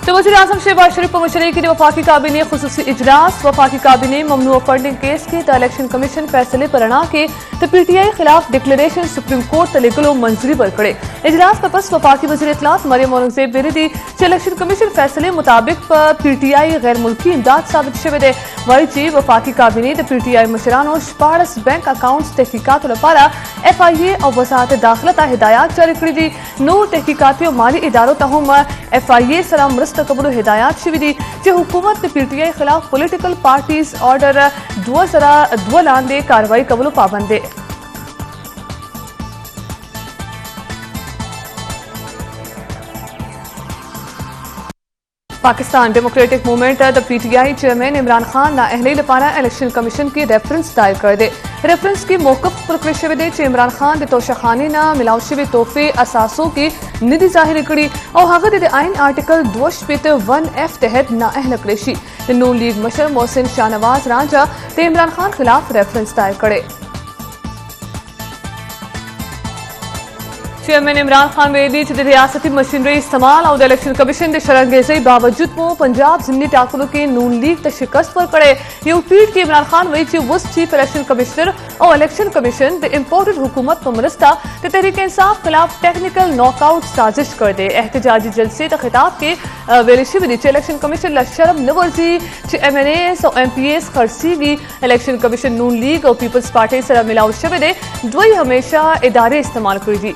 तो वज़ीर-ए-आज़म शहबाज शरीफ को मुशर्रई की वफाकी काबीने खुसूसी इजलास वफाकी काबीने ममनू फंडिंग केस के द इलेक्शन कमीशन फैसले पर अना के तो PTI खिलाफ डिक्लेरेशन सुप्रीम कोर्ट तलेगलो मंजूरी पर खड़े इजलास का पस वफाकी वज़ीर इत्तलात मरियम औरंगजेब बेरिदी इलेक्शन कमीशन फैसले मुताबिक PTI गैर मुल्की इमदाद साबित शविदे वही वफाकी काबीने तो PTI मशरानो स्पारस बैंक अकाउंट्स तहकीकात लपारा FIA और वजारत दाखिला हिदायत जारी कर दी नूर तहकीकाती और माली इदारों तहम FIA सरा मुस्तकबल हिदायत शिविदी जो हुकूमत ने PTI खिलाफ पॉलिटिकल पार्टीज ऑर्डर 2002 लांदे कार्रवाई कबलो पाबंदे पाकिस्तान डेमोक्रेटिक मूवमेंट द PTI चेयरमैन इमरान खान नाअहली लपारा इलेक्शन कमीशन की रेफरेंस दायर कर दे रेफरेंस की मौकफ पर कृषि इमरान खान तोशाखानी ना मिलावशी तोहफे असासों की निधि जाहिर करी और हगद आइन आर्टिकल 2(1)(f तहत नाअहल कृषि नून लीग मशर मोहसिन शाहनवाज राजा ते इमरान खान खिलाफ रेफरेंस दायर करे चेयरमैन इमरान खान वेदी रियासती मशीनरी इस्तेमाल और इलेक्शन कमीशन के शरंगेजी बावजूद पंजाब जिमनी टाकलों के नून लीग तक शिकस्त पर कड़े ये ट्वीट की इमरान खान वही वुस चीफ इलेक्शन कमिश्नर और इलेक्शन कमीशन द इम्पोर्टेड हुकूमत पर मुरस्ता तहरीक इंसाफ खिलाफ टेक्निकल नॉकआउट साजिश कर दे एहतजाजी जलसे तक खिताब के वेलिशी विधि इलेक्शन कमीशन ला शर्म नवर्जी MNAs और MPAs खर्ची भी इलेक्शन कमीशन नून लीग और पीपल्स पार्टी से मिलाव शविदे दुई हमेशा इदारे इस्तेमाल कर दी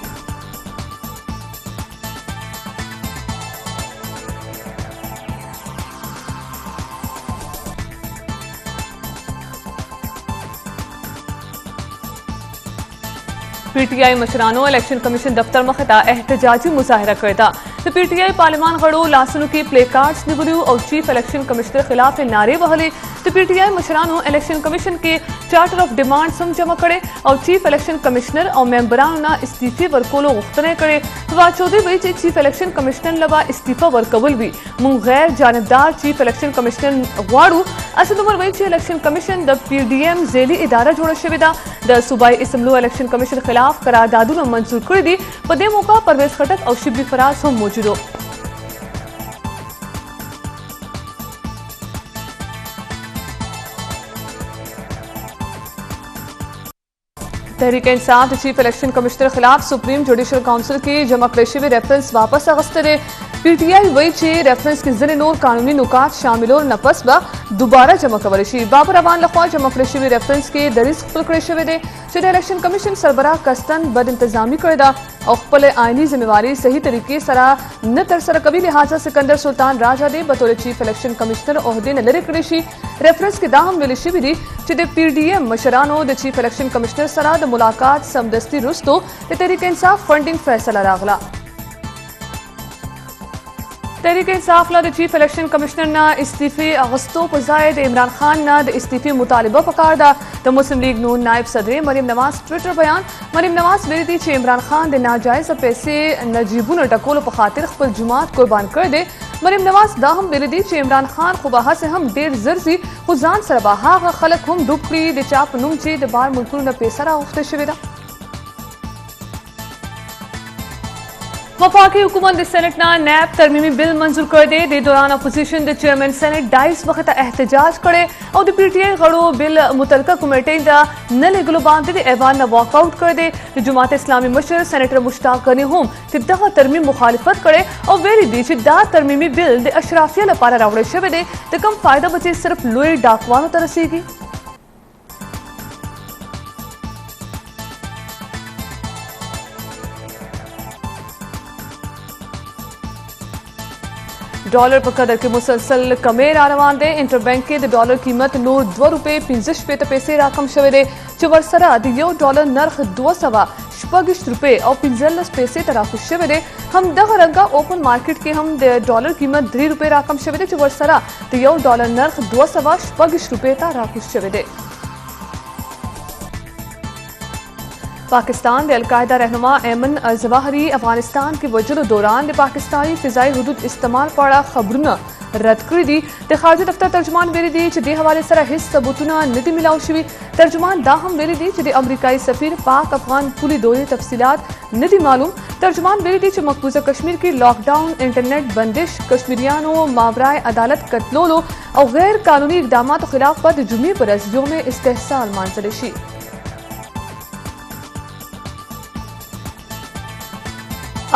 PTI मशरानो इलेक्शन कमीशन दफ्तर में खता एहतजाजी मुजाहरा करता तो PTI पार्लिमान खड़ो लासनों की प्ले कार्ड्स निगलू और चीफ इलेक्शन कमिश्नर खिलाफ नारे बहले तो PTI मशरानो इलेक्शन कमीशन के चार्टर ऑफ डिमांड सम जमा करे और चीफ इलेक्शन कमिश्नर और मेंबरान ना इस्तीफे वर कोलो गुफ्तने करे तो चौधरी वही चीफ इलेक्शन कमिश्नर लबा इस्तीफा वर कबूल भी मुंह गैर जानबदार चीफ इलेक्शन कमिश्नर वाड़ू असद उमर वही election commission the PDM jelly इदारा जोड़ शविदा द सूबाई इसम्बली इलेक्शन कमीशन खिलाफ करारदादू ने मंजूर कर दी पदे मौका परवेज खटक और शिबली फराज हम मौजूद हो तहरीक इंसाफ चीफ इलेक्शन कमिश्नर खिलाफ सुप्रीम जुडिशल काउंसिल की जमा कृषि रेफरेंस वापस अगस्तरे PTI वही रेफरेंस के जरिए नूर कानूनी नुकात शामिल और नपस ब दोबारा जमा कवरशी बाबर अवान लखवा जमा कृषि रेफरेंस के दरिस कृषि दे चुने इलेक्शन कमीशन सरबराह कस्तन बद इंतजामी करदा और खपल आइनी जिम्मेवारी सही तरीके सरा न तरसर कभी लिहाजा सिकंदर सुल्तान राजा दे बतौर चीफ इलेक्शन कमिश्नर ओहदे न लरे कृषि रेफरेंस के दाहम मिलिशी विधि चिदे PDM मशरानो द चीफ इलेक्शन कमिश्नर सरा द मुलाकात समदस्ती रुस्तो तहरीक इंसाफ फंडिंग फैसला रागला तहरीक इंसाफ ला चीफ इलेक्शन कमिश्नर ना इस्तीफे अगस्तों पर जायद इमरान खान ना इस्तीफे मुतालिबा पकारदा तो मुस्लिम लीग नून नायब सदर मरियम नवाज ट्विटर बयान मरियम नवाज बेरी चे इमरान खान दे नाजायज पैसे नजीबू न टकोलो पर खातिर खपल जुमात कुर्बान कर दे मरियम नवाज दाहम बेरी चे इमरान खान खुबाहा से हम डेढ़ जर्जी खुजान सरबाहा खलक हम डुबकरी दे चाप नुमचे दे बार मुल्कुल न पेसरा उख्ते शिविदा वफाकी हुकूमत सेनेट ना नैब तरमीमी बिल मंजूर कर दे दौरान opposition the chairman senate dice वक्त एहतजाज करे और द PTI गड़ो बिल मुतलका कमेटी दा न लेगलो बांधे दे ऐवान न वॉकआउट कर दे जमात इस्लामी मशर सेनेटर मुश्ताक गनी होम तिद्दा तरमीम मुखालिफत करे और वेरी बीच दा तरमीमी बिल दे अशराफिया लपारा रावड़े शबे दे कम फायदा बचे सिर्फ लोए डाकवानों तरसीगी डॉलर पर कदर के मुसलसल कमेर आरवान दे इंटरबैंक के डॉलर कीमत नूर ₹2.50 पैसे राकम शवेदे चुवर सरा दियो डॉलर नर्ख 200 रुपये और 15 पैसे तराकुश शवेदे हम दह रंगा ओपन मार्केट के हम डॉलर कीमत ₹3 राकम शवेदे चुवर सरा दियो डॉलर नर्ख 200 रुपये तराकुश शवेदे पाकिस्तान के अलकायदा रहनुमा ऐमन जवाहरी अफगानिस्तान के वजूद दौरान पाकिस्तानी फिजाई हदूद इस्तेमाल पड़ा खबरना रद्द कړي دي. د خارجه دفتر ترجمان ویلي دي چې دې حوالې سره هیڅ ثبوتونه نه دي ملاو شوي. ترجمان دا هم ویلي دي چې د امریکایي سفیر پاک افغان پولي دورې تفصیلات نه دي معلوم. ترجمان ویلي دي چې مقبوضه کشمیر کې لاک ډاون، انټرنیټ بندش، کشمیریانو ماورای عدالت قتلولو او غیر قانوني اقداماتو خلاف به د جمعې پر ورځ یوم استحصال لمانځلی شي.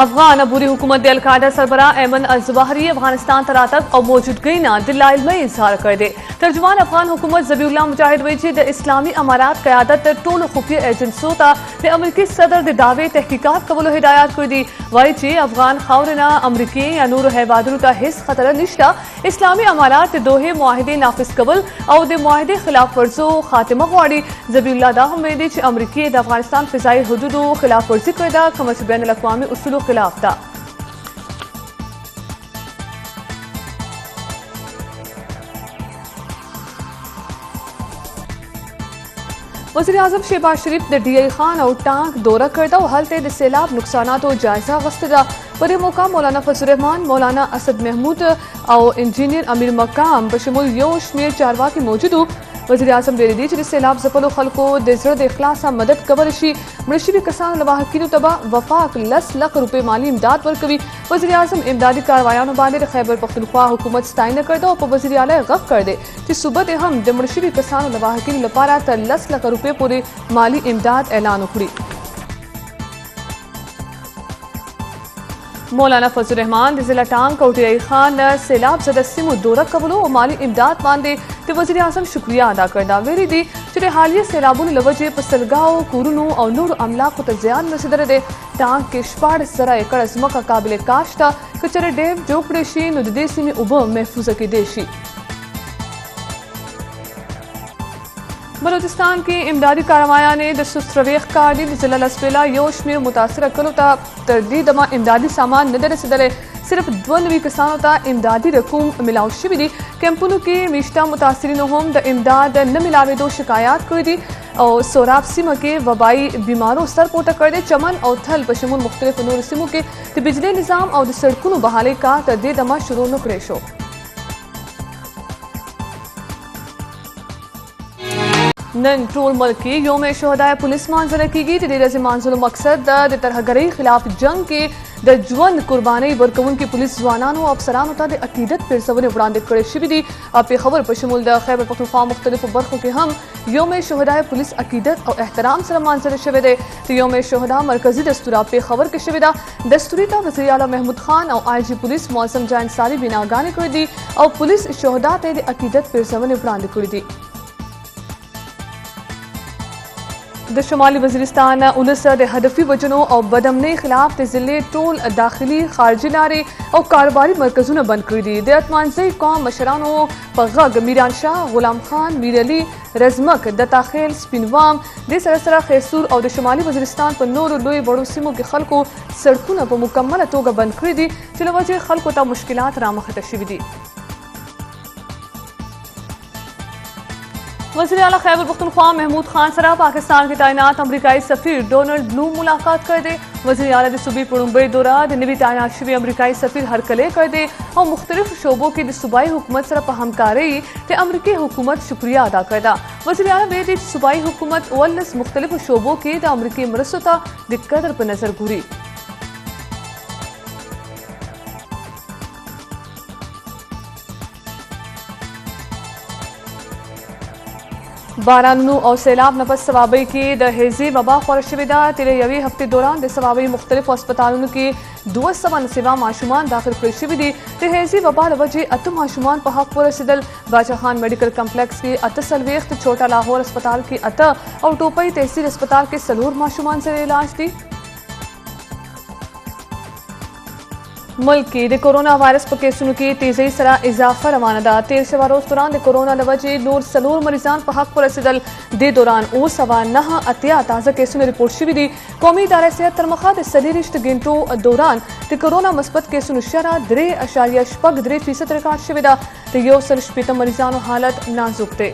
افغان عبوری حکومت د القاعده سربراہ ایمن الظواهری افغانستان ته راتګ او موجودګۍ نه د لا علمۍ اظهار کړی دی. ترجمان افغان حکومت ذبیح الله مجاهد وایي چې د اسلامي امارات قیادت د ټولو خفیه ایجنسیو ته د امریکي صدر د دعوې تحقیقات کولو هدایات کړي دي. وایي چې افغان خاورې نه امریکي یا نورو هیوادونو ته هیڅ خطر نشته. اسلامي امارات د دوحې معاهدې نافذ کول او د معاهدې خلاف ورزو خاتمه غواړي. ذبیح الله دا هم ویلي دي چې امریکې د افغانستان فضایي حدودو خلاف ورزي کړې ده، کومه چې بین الاقوامي اصولو خلاف ده. وزیر اعظم شهباز شریف د ډي ای خان او ټانک دوره کړې او هلته د سیلاب نقصاناتو جایزه اخیستې ده. په دې موقع مولانا فضل الرحمن، مولانا اسد محمود او انجینیر امیر مقام په شمول یو شمېر چارواکي موجود وو. وزیر اعظم ویلي دي چې د سیلاب ځپلو خلکو د زړه د اخلاصه مدد کولی شي. مړه شوي کسانو له محققینو ته به وفاق 10 لک روپۍ مالي امداد ورکوي. وزیر اعظم امدادي کاروایانو باندې د خیبر پختونخوا حکومت ستاینه کړې ده او په وزیر اعلی غږ کړی دی چې صوبه دې هم د مړه شوي کسانو له محققینو لپاره تر 10 لک روپۍ پورې مالي امداد اعلان وکړي. مولانا فضل الرحمن د ضلع ټانک او ډي ای خان سیلاب زده سیمو دوره کولو او مالي امداد باندې د وزیر اعظم شکریه ادا کړې ده. ویلي دي چې د حالیه سیلابونو له وجې په سلګاو کورونو او نورو املاکو ته زیان رسېدلی دی. ټانک کې 14,000 ایکړه ځمکه قابل کاشت ده. که چېرې ډیم جوړ کړی شي نو د دې سیمې اوبه محفوظه کیدی شي. بلوچستان کې امدادي کاروایانې د سست رویې ښکار دي. د ضلع لسپیلا یو شمېر متاثره کلو ته تر دې دمه امدادي سامان نه دی رسېدلی. صرف 92 کسانو ته امدادي رقوم ملاو شوي دي. کیمپونو کې میشته متاثرینو هم د امداد نه ملاوېدو شکایات کړي دي او سوراب سیمه کې وبایي بیمارو سر پورته کړی دی. چمن او تھل په شمول مختلفو نورو سیمو کې د بجلی نظام او د سړکونو بحالۍ کار تر دې دمه شروع نه کړی شو. نن ټول ملک کې یوم شهدای پولیس مانځنه کیږي. د دې ورځې مانځلو مقصد د ترهګرۍ خلاف جنگ کې د ژوند قربانۍ ورکوونکي پولیس ځوانانو او افسرانو ته د عقیدت پیرزونې وړاندې کړې شوي دي. پېښور په شمول د خیبر پختونخوا مختلفو برخو کې هم یوم شهدای پولیس عقیدت او احترام سره مانځل شوی دی. د یوم شهدا مرکزي دستوره پېښور کې شوې ده. دستوري ته وزیر اعلی محمود خان او آی جي پولیس معظم جان انصاري بیناګانې کړې دي او پولیس شهدا ته د عقیدت پیرزونې وړاندې کړې دي. د شمالي وزیرستان ولس د هدفي وجنو او بدامنۍ خلاف د ضلع ټول داخلي خارجي لارې او کاروباري مرکزونه بند کړي دي. د اتمانزۍ قوم مشرانو په غږ میران شاه، غلام خان، میر علي، رزمک، دتاخیل، سپینوام، د سره خیسور او د شمالي وزیرستان په نورو لوی وړو سیمو کې خلکو سړکونه په مکمله توګه بند کړي دي چې له وجې خلکو ته مشکلات رامخته شوي دي. وزیر اعلی خیبر پختونخوا محمود خان سره پاکستان کې تعینات امریکایي سفیر ډونلډ بلوم ملاقات کړی دی. وزیر اعلی د صوبې په لومړۍ دوره د نوي تعینات شوي امریکایي سفیر هرکلی کړی دی او مختلفو شعبو کې د صوبایي حکومت سره په همکارۍ د امریکي حکومت شکریه ادا کړې ده. وزیر اعلی ویلي دي چې صوبایي حکومت 19 مختلفو شعبو کې د امریکي مرستو ته د قدر په نظر ګوري. بارانونو او سیلاب نه پس صوابۍ کې د هیزې وبا خوره شوې ده. تېرې یوې هفتې دوران د صوابۍ مختلفو هسپتالونو کې 290 ماشومان داخل کړي شوي دي. د هیزې وبا له وجې 8 ماشومان په حق ورسېدل. باچا خان میډیکل کمپلیکس کې 48، چوټا لاهور هسپتال کې 8 او ټوپۍ تحصیل هسپتال کې 4 ماشومان سره علاج دي. ملک کې د کورونا وایرس په کیسونو کې تیزی سره اضافه روانه ده. تیر شوه روز دوران د کورونا له وجې نور 4 مریضان په حق ورسېدل. د دوران 998 تازه کیسونه ریپورټ شوي دي. قومي ادارې صحت تر مخه د 24 غنټو دوران د کورونا مثبت کیسونو شرح 3.83% ریکارډ شوې ده. د 160 مریضانو حالت نازک دی.